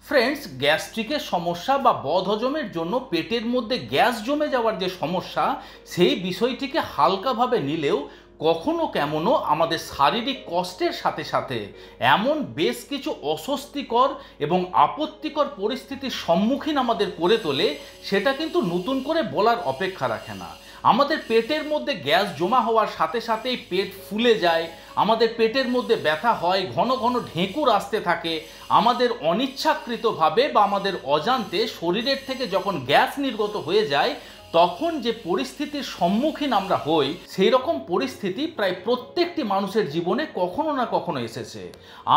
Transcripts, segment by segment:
Friends, গ্যাস্ট্রিকের সমস্যা বা বদহজমের জন্য পেটের মধ্যে গ্যাস জমে যাওয়ার যে সমস্যা, সেই বিষয়টিকে হালকাভাবে নিলেও কখনো কেমনও আমাদের শারীরিক কষ্টের সাথে সাথে এমন বেশ কিছু অস্বস্তিকর এবং আপত্তিকর পরিস্থিতির সম্মুখীন আমাদের করে তোলে, সেটা কিন্তু নতুন করে বলার অপেক্ষা রাখে না। আমাদের পেটের মধ্যে গ্যাস জমা হওয়ার সাথে সাথেই পেট ফুলে যায়, আমাদের পেটের মধ্যে ব্যথা হয়, ঘন ঘন ঢেঁকুর আসতে থাকে, আমাদের অনিচ্ছাকৃতভাবে বা আমাদের অজান্তে শরীরের থেকে যখন গ্যাস নির্গত হয়ে যায়, তখন যে পরিস্থিতির সম্মুখীন আমরা হই, সেই রকম পরিস্থিতি প্রায় প্রত্যেকটি মানুষের জীবনে কখনো না কখনো এসেছে।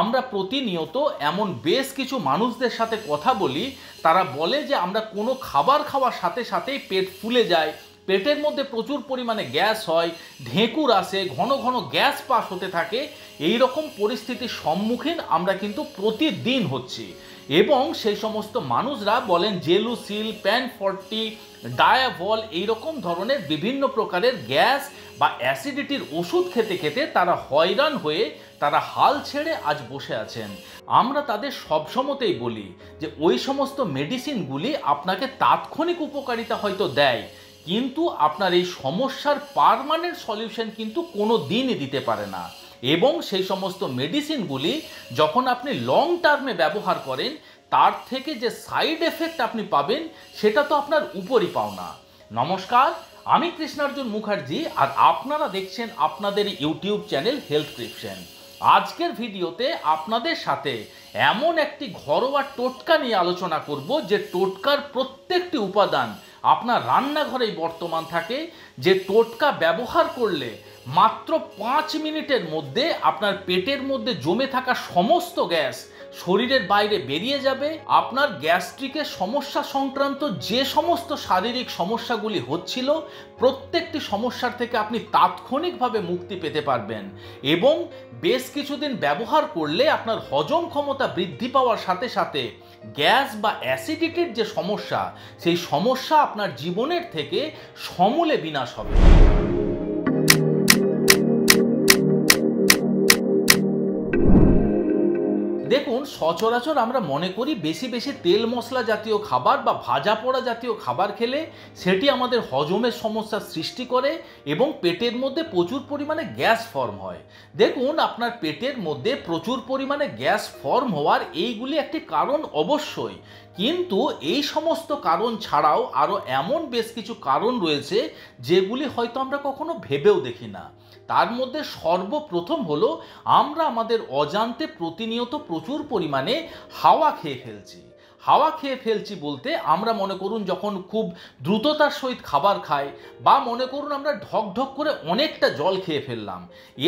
আমরা প্রতিনিয়ত এমন বেশ কিছু মানুষদের সাথে কথা বলি, তারা বলে যে আমরা কোনো খাবার খাওয়ার সাথে সাথেই পেট ফুলে যায়, পেটের মধ্যে প্রচুর পরিমাণে গ্যাস হয়, ঢেঁকুর আসে, ঘন ঘন গ্যাস পাস হতে থাকে। এই রকম পরিস্থিতির সম্মুখীন আমরা কিন্তু প্রতিদিন হচ্ছি। এবং সেই সমস্ত মানুষরা বলেন জেলুসিল, প্যান40, ডায়াভল এইরকম ধরনের বিভিন্ন প্রকারের গ্যাস বা অ্যাসিডিটির ওষুধ খেতে খেতে তারা হয়রান হয়ে তারা হাল ছেড়ে আজ বসে আছেন। আমরা তাদের সবসময়তেই বলি যে ওই সমস্ত মেডিসিনগুলি আপনাকে তাৎক্ষণিক উপকারিতা হয়তো দেয়, কিন্তু আপনার এই সমস্যার পার্মানেন্ট সলিউশন কিন্তু কোনো দিনই দিতে পারে না। এবং সেই সমস্ত মেডিসিনগুলি যখন আপনি লং টার্মে ব্যবহার করেন, তার থেকে যে সাইড এফেক্ট আপনি পাবেন, সেটা তো আপনার উপরই পাওনা। নমস্কার, আমি কৃষ্ণার্জুন মুখার্জি, আর আপনারা দেখছেন আপনাদের ইউটিউব চ্যানেল হেলথ প্রিপশন। আজকের ভিডিওতে আপনাদের সাথে এমন একটি ঘরোয়া টোটকা নিয়ে আলোচনা করব, যে টোটকার প্রত্যেকটি উপাদান আপনার রান্নাঘরেই বর্তমান থাকে, যে টোটকা ব্যবহার করলে মাত্র 5 মিনিটের মধ্যে আপনার পেটের মধ্যে জমে থাকা সমস্ত গ্যাস শরীরের বাইরে বেরিয়ে যাবে। আপনার গ্যাস্ট্রিকের সমস্যা সংক্রান্ত যে সমস্ত শারীরিক সমস্যাগুলি হচ্ছিল, প্রত্যেকটি সমস্যার থেকে আপনি তাৎক্ষণিকভাবে মুক্তি পেতে পারবেন। এবং বেশ কিছুদিন ব্যবহার করলে আপনার হজম ক্ষমতা বৃদ্ধি পাওয়ার সাথে সাথে গ্যাস বা অ্যাসিডিটির যে সমস্যা, সেই সমস্যা আপনার জীবনের থেকে সমূলে বিনাশ হবে। দেখুন, সচরাচর আমরা মনে করি বেশি বেশি তেল মশলা জাতীয় খাবার বা ভাজা পোড়া জাতীয় খাবার খেলে সেটি আমাদের হজমের সমস্যার সৃষ্টি করে এবং পেটের মধ্যে প্রচুর পরিমাণে গ্যাস ফর্ম হয়। দেখুন, আপনার পেটের মধ্যে প্রচুর পরিমাণে গ্যাস ফর্ম হওয়ার এইগুলি একটি কারণ অবশ্যই, কিন্তু এই সমস্ত কারণ ছাড়াও আরও এমন বেশ কিছু কারণ রয়েছে যেগুলি হয়তো আমরা কখনো ভেবেও দেখি না। তার মধ্যে সর্বপ্রথম হলো, আমরা আমাদের অজান্তে প্রতিনিয়ত প্রচুর পরিমাণে হাওয়া খেয়ে ফেলছি। হাওয়া খেয়ে ফেলছি বলতে আমরা মনে করুন যখন খুব দ্রুততার সহিত খাবার খাই, বা মনে করুন আমরা ঢকঢক করে অনেকটা জল খেয়ে ফেললাম।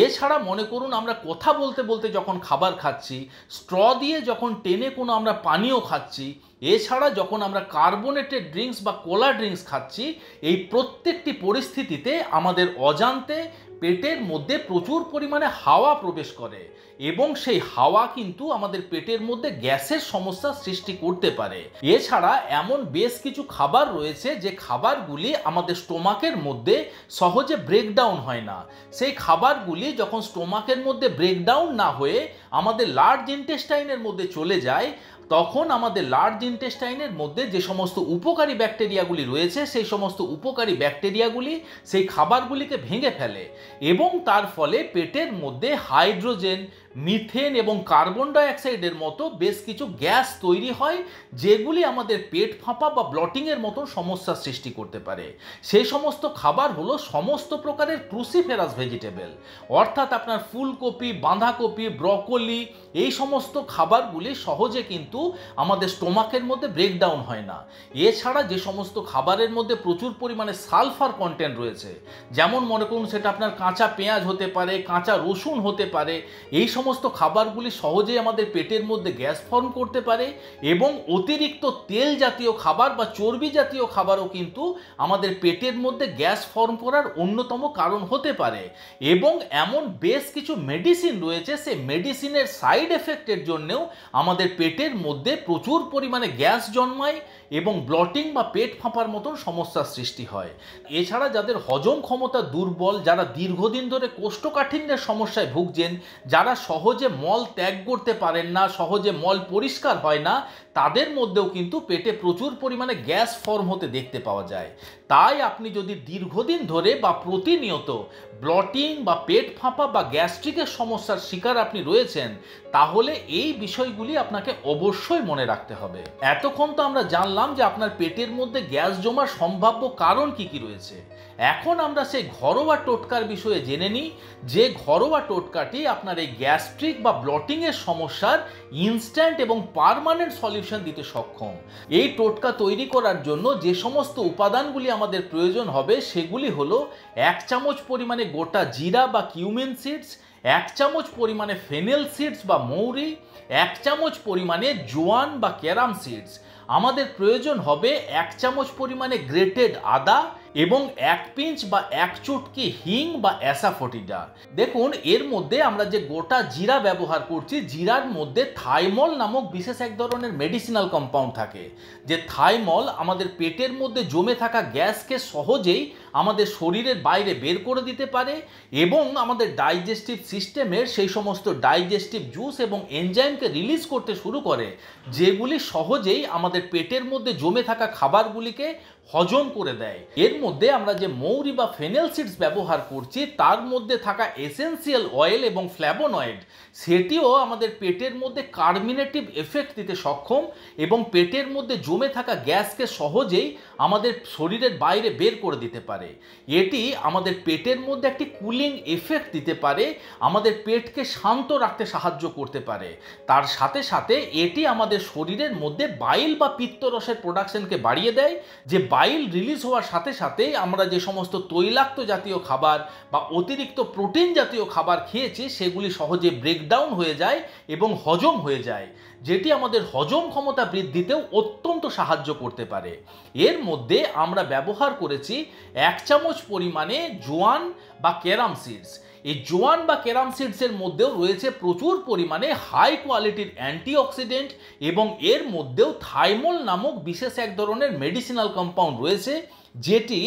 এছাড়া মনে করুন আমরা কথা বলতে বলতে যখন খাবার খাচ্ছি, স্ট্র দিয়ে যখন টেনে কোনো আমরা পানীয় খাচ্ছি, এছাড়া যখন আমরা কার্বোনেটেড ড্রিঙ্কস বা কোলা ড্রিঙ্কস খাচ্ছি, এই প্রত্যেকটি পরিস্থিতিতে আমাদের অজান্তে পেটের মধ্যে প্রচুর পরিমাণে হাওয়া প্রবেশ করে এবং সেই হাওয়া কিন্তু আমাদের পেটের মধ্যে গ্যাসের সমস্যা সৃষ্টি করতে পারে। এছাড়া এমন বেশ কিছু খাবার রয়েছে যে খাবারগুলি আমাদের স্টোমাকের মধ্যে সহজে ব্রেকডাউন হয় না। সেই খাবারগুলি যখন স্টোমাকের মধ্যে ব্রেকডাউন না হয়ে আমাদের লার্জ ইন্টেস্টাইনের মধ্যে চলে যায়, তখন আমাদের লার্জ ইন্টেস্টাইনের মধ্যে যে সমস্ত উপকারী ব্যাকটেরিয়াগুলি রয়েছে, সেই সমস্ত উপকারী ব্যাকটেরিয়াগুলি সেই খাবারগুলিকে ভেঙে ফেলে এবং তার ফলে পেটের মধ্যে হাইড্রোজেন, মিথেন এবং কার্বন ডাইঅক্সাইডের মতো বেশ কিছু গ্যাস তৈরি হয়, যেগুলি আমাদের পেট ফাঁপা বা ব্লটিংয়ের মতো সমস্যার সৃষ্টি করতে পারে। সেই সমস্ত খাবার হলো সমস্ত প্রকারের ক্রুসিফেরাস ভেজিটেবল, অর্থাৎ আপনার ফুলকপি, বাঁধাকপি, ব্রকোলি, এই সমস্ত খাবারগুলি সহজে কিন্তু আমাদের স্টোমাকের মধ্যে ব্রেকডাউন হয় না। এছাড়া যে সমস্ত খাবারের মধ্যে প্রচুর পরিমাণে সালফার কন্টেন্ট রয়েছে, যেমন মনে করুন সেটা আপনার কাঁচা পেঁয়াজ হতে পারে, কাঁচা রসুন হতে পারে, এই সমস্ত খাবারগুলি সহজেই আমাদের পেটের মধ্যে গ্যাস ফর্ম করতে পারে। এবং অতিরিক্ত তেল জাতীয় খাবার বা চর্বি জাতীয় খাবারও কিন্তু আমাদের পেটের মধ্যে গ্যাস ফর্ম করার অন্যতম কারণ হতে পারে। এবং এমন বেশ কিছু মেডিসিন রয়েছে, সেই মেডিসিনের সাইড এফেক্টের জন্যেও আমাদের পেটের মধ্যে প্রচুর পরিমাণে গ্যাস জন্মায় এবং ব্লটিং বা পেট ফাঁপার মতন সমস্যার সৃষ্টি হয়। এছাড়া যাদের হজম ক্ষমতা দুর্বল, যারা দীর্ঘদিন ধরে কোষ্ঠকাঠিন্যের সমস্যায় ভুগছেন, যারা সহজে মল ত্যাগ করতে পারেন না, সহজে মল পরিষ্কার হয় না, তাদের মধ্যেও কিন্তু পেটে প্রচুর পরিমাণে গ্যাস ফর্ম হতে দেখতে পাওয়া যায়। তাই আপনি যদি দীর্ঘদিন ধরে বা প্রতিনিয়ত ব্লটিং বা পেট ফাঁপা বা গ্যাস্ট্রিকের সমস্যার শিকার আপনি রয়েছেন, তাহলে এই বিষয়গুলি আপনাকে অবশ্যই মনে রাখতে হবে। এতক্ষণ তো আমরা জানলাম যে আপনার পেটের মধ্যে গ্যাস জমার সম্ভাব্য কারণ কি কি রয়েছে। এখন আমরা সেই ঘরোয়া টোটকার বিষয়ে জেনে নিই, যে ঘরোয়া টোটকাটি আপনার এই গ্যাস্ট্রিক বা ব্লটিংয়ের সমস্যার ইনস্ট্যান্ট এবং পার্মানেন্ট সলিউশন দিতে সক্ষম। এই টোটকা তৈরি করার জন্য যে সমস্ত উপাদানগুলি আমাদের প্রয়োজন হবে সেগুলি হলো 1 চামচ পরিমাণে গোটা জিরা বা কিউমিন সিডস, 1 চামচ পরিমাণে ফেনেল সিডস বা মৌরি, 1 চামচ পরিমাণে জোয়ান বা ক্যারাম সিডস। আমাদের প্রয়োজন হবে 1 চামচ পরিমাণে গ্রেটেড আদা এবং 1 পিঞ্চ বা 1 চুটকি হিং বা অ্যাসাফোটিডা। দেখুন, এর মধ্যে আমরা যে গোটা জিরা ব্যবহার করছি, জিরার মধ্যে থাইমল নামক বিশেষ এক ধরনের মেডিসিনাল কম্পাউন্ড থাকে, যে থাইমল আমাদের পেটের মধ্যে জমে থাকা গ্যাসকে সহজেই আমাদের শরীরের বাইরে বের করে দিতে পারে এবং আমাদের ডাইজেস্টিভ সিস্টেমের সেই সমস্ত ডাইজেস্টিভ জুস এবং এনজাইমকে রিলিজ করতে শুরু করে, যেগুলি সহজেই আমাদের পেটের মধ্যে জমে থাকা খাবারগুলিকে হজম করে দেয়। এর মধ্যে আমরা যে মৌরি বা ফেনেল সিডস ব্যবহার করছি, তার মধ্যে থাকা এসেন্সিয়াল অয়েল এবং ফ্ল্যাভোনয়েড, সেটিও আমাদের পেটের মধ্যে কার্মিনেটিভ এফেক্ট দিতে সক্ষম এবং পেটের মধ্যে জমে থাকা গ্যাসকে সহজেই আমাদের শরীরের বাইরে বের করে দিতে পারে। এটি আমাদের পেটের মধ্যে একটি কুলিং এফেক্ট দিতে পারে, আমাদের পেটকে শান্ত রাখতে সাহায্য করতে পারে। তার সাথে সাথে এটি আমাদের শরীরের মধ্যে বাইল বা পিত্তরসের প্রোডাকশনকে বাড়িয়ে দেয়, যে বাইল রিলিজ হওয়ার সাথে সাথে আমরা যে সমস্ত তৈলাক্ত জাতীয় খাবার বা অতিরিক্ত প্রোটিন জাতীয় খাবার খেয়েছি সেগুলি সহজে ব্রেকডাউন হয়ে যায় এবং হজম হয়ে যায়, যেটি আমাদের হজম ক্ষমতা বৃদ্ধিতেও অত্যন্ত সাহায্য করতে পারে। এর মধ্যে আমরা ব্যবহার করেছি 1 চামচ পরিমাণে জোয়ান বা ক্যারাম সিডস। এই জোয়ান বা ক্যারাম সিডসের মধ্যেও রয়েছে প্রচুর পরিমাণে হাই কোয়ালিটির অ্যান্টিঅক্সিডেন্ট এবং এর মধ্যেও থাইমল নামক বিশেষ এক ধরনের মেডিসিনাল কম্পাউন্ড রয়েছে, যেটি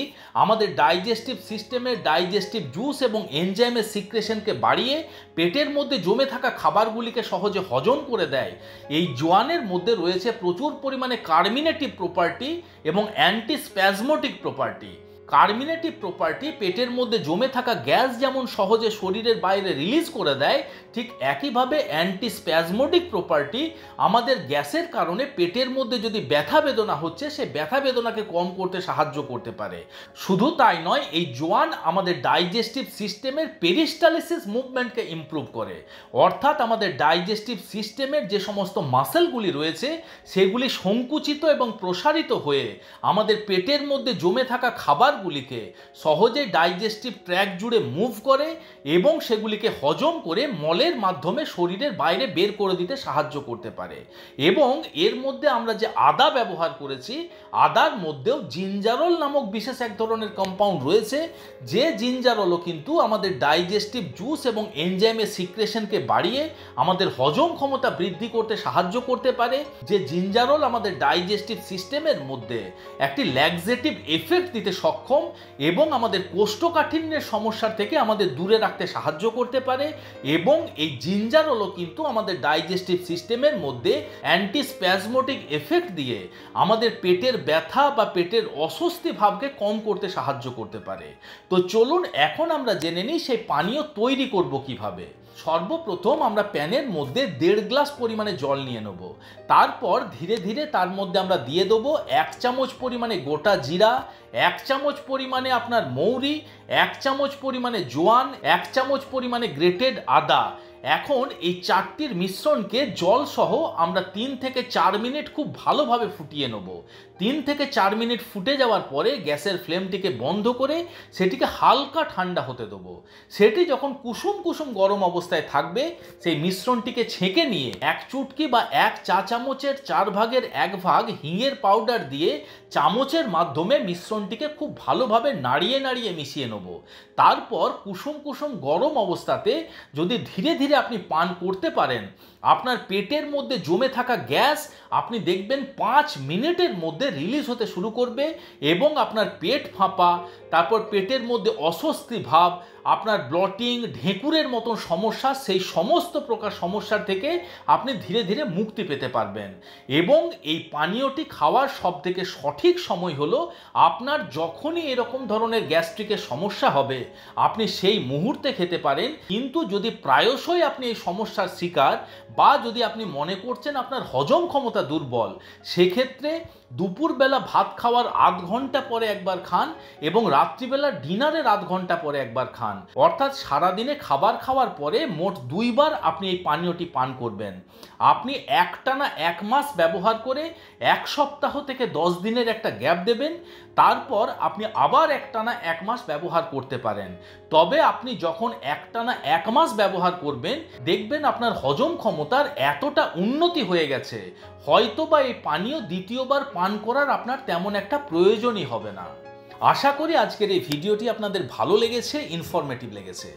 আমাদের ডাইজেস্টিভ সিস্টেমের ডাইজেস্টিভ জুস এবং এনজাইমের সিক্রেশনকে বাড়িয়ে পেটের মধ্যে জমে থাকা খাবারগুলিকে সহজে হজম করে দেয়। এই জোয়ানের মধ্যে রয়েছে প্রচুর পরিমাণে কার্মিনেটিভ প্রপার্টি এবং অ্যান্টিস্প্যাজমোটিক প্রপার্টি। কার্মিনেটিভ প্রপার্টি পেটের মধ্যে জমে থাকা গ্যাস যেমন সহজে শরীরের বাইরে রিলিজ করে দেয়, ঠিক একইভাবে অ্যান্টিস্প্যাজমোটিক প্রপার্টি আমাদের গ্যাসের কারণে পেটের মধ্যে যদি ব্যথা বেদনা হচ্ছে, সে ব্যথা বেদনাকে কম করতে সাহায্য করতে পারে। শুধু তাই নয়, এই জোয়ান আমাদের ডাইজেস্টিভ সিস্টেমের পেরিস্টালিসিস মুভমেন্টকে ইমপ্রুভ করে, অর্থাৎ আমাদের ডাইজেস্টিভ সিস্টেমের যে সমস্ত মাসেলগুলি রয়েছে সেগুলি সংকুচিত এবং প্রসারিত হয়ে আমাদের পেটের মধ্যে জমে থাকা খাবারগুলিকে সহজে ডাইজেস্টিভ ট্র্যাক জুড়ে মুভ করে এবং সেগুলিকে হজম করে মলের মাধ্যমে শরীরের বাইরে বের করে দিতে সাহায্য করতে পারে। এবং এর মধ্যে আমরা যে আদা ব্যবহার করেছি, আদার মধ্যেও জিঞ্জারল নামক বিশেষ এক ধরনের কম্পাউন্ড রয়েছে, যে জিঞ্জারলও কিন্তু আমাদের ডাইজেস্টিভ জুস এবং এনজাইমের সিক্রেশনকে বাড়িয়ে আমাদের হজম ক্ষমতা বৃদ্ধি করতে সাহায্য করতে পারে। যে জিঞ্জারল আমাদের ডাইজেস্টিভ সিস্টেমের মধ্যে একটি ল্যাক্সেটিভ এফেক্ট দিতে সক্ষম এবং আমাদের কোষ্ঠকাঠিন্যের সমস্যার থেকে আমাদের দূরে রাখতে সাহায্য করতে পারে। এবং এই জিঞ্জারলও কিন্তু আমাদের ডাইজেস্টিভ সিস্টেমের মধ্যে অ্যান্টিস্প্যাজমোটিক এফেক্ট দিয়ে আমাদের পেটের ব্যথা বা পেটের অস্বস্তি ভাবকে কম করতে সাহায্য করতে পারে। তো চলুন এখন আমরা জেনে নিই সেই পানীয় তৈরি করব কিভাবে। সর্বপ্রথম আমরা প্যানের মধ্যে 1.5 গ্লাস পরিমাণে জল নিয়ে নেব। তারপর ধীরে ধীরে তার মধ্যে আমরা দিয়ে দেবো 1 চামচ পরিমাণে গোটা জিরা, 1 চামচ পরিমাণে আপনার মৌরি, 1 চামচ পরিমাণে জোয়ান, 1 চামচ পরিমাণে গ্রেটেড আদা। এখন এই চারটির মিশ্রণকে জল সহ আমরা 3 থেকে 4 মিনিট খুব ভালোভাবে ফুটিয়ে নেব। 3 থেকে 4 মিনিট ফুটে যাওয়ার পরে গ্যাসের ফ্লেমটিকে বন্ধ করে সেটিকে হালকা ঠান্ডা হতে দেবো। সেটি যখন কুসুম কুসুম গরম অবস্থায় থাকবে, সেই মিশ্রণটিকে ছেঁকে নিয়ে 1 চুটকি বা 1 চা চামচের 4 ভাগের 1 ভাগ হিঙের পাউডার দিয়ে চামচের মাধ্যমে মিশ্রণটিকে খুব ভালোভাবে নাড়িয়ে নাড়িয়ে মিশিয়ে নেব। তারপর কুসুম কুসুম গরম অবস্থাতে যদি ধীরে ধীরে আপনি পান করতে পারেন, আপনার পেটের মধ্যে জমে থাকা গ্যাস আপনি দেখবেন 5 মিনিটের মধ্যে রিলিজ হতে শুরু করবে এবং আপনার পেট ফাঁপা, তারপর পেটের মধ্যে অস্বস্তি ভাব, আপনার ব্লটিং, ঢেঁকুরের মতন সমস্যা, সেই সমস্ত প্রকার সমস্যা থেকে আপনি ধীরে ধীরে মুক্তি পেতে পারবেন। এবং এই পানীয়টি খাওয়ার সবথেকে সঠিক সময় হলো আপনার যখনই এরকম ধরনের গ্যাস্ট্রিকের সমস্যা হবে আপনি সেই মুহূর্তে খেতে পারেন। কিন্তু যদি প্রায়শই আপনি এই সমস্যার শিকার বা যদি আপনি মনে করছেন আপনার হজম ক্ষমতা দুর্বল, সেক্ষেত্রে দুপুরবেলা ভাত খাওয়ার আধ ঘন্টা পরে একবার খান এবং রাত্রিবেলা ডিনারের আধ ঘন্টা পরে একবার খান। অর্থাৎ সারাদিনে খাবার খাওয়ার পরে মোট 2 বার আপনি এই পানীয়টি পান করবেন। আপনি একটানা 1 মাস ব্যবহার করে 1 সপ্তাহ থেকে 10 দিনের একটা গ্যাপ দেবেন, তারপর আপনি আবার একটানা 1 মাস ব্যবহার করতে পারেন। তবে আপনি যখন একটানা 1 মাস ব্যবহার করবেন দেখবেন আপনার হজম ক্ষমতার এতটা উন্নতি হয়ে গেছে, হয়তোবা এই পানীয় দ্বিতীয়বার পান করার আপনার তেমন একটা প্রয়োজনই হবে না। আশা করি আজকের এই ভিডিওটি আপনাদের ভালো লেগেছে, ইনফরমেটিভ লেগেছে।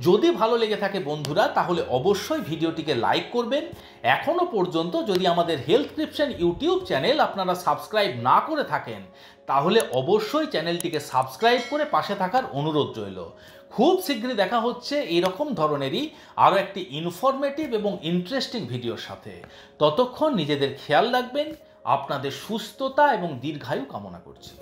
যদি ভালো লেগে থাকে বন্ধুরা, তাহলে অবশ্যই ভিডিওটিকে লাইক করবেন। এখনো পর্যন্ত যদি আমাদের হেলথক্রিপশন ইউটিউব চ্যানেল আপনারা সাবস্ক্রাইব না করে থাকেন, তাহলে অবশ্যই চ্যানেলটিকে সাবস্ক্রাইব করে পাশে থাকার অনুরোধ রইল। খুব শীঘ্রই দেখা হচ্ছে এরকম ধরনেরই আরও একটি ইনফরমেটিভ এবং ইন্টারেস্টিং ভিডিওর সাথে। ততক্ষণ নিজেদের খেয়াল রাখবেন। আপনাদের সুস্থতা এবং দীর্ঘায়ু কামনা করছি।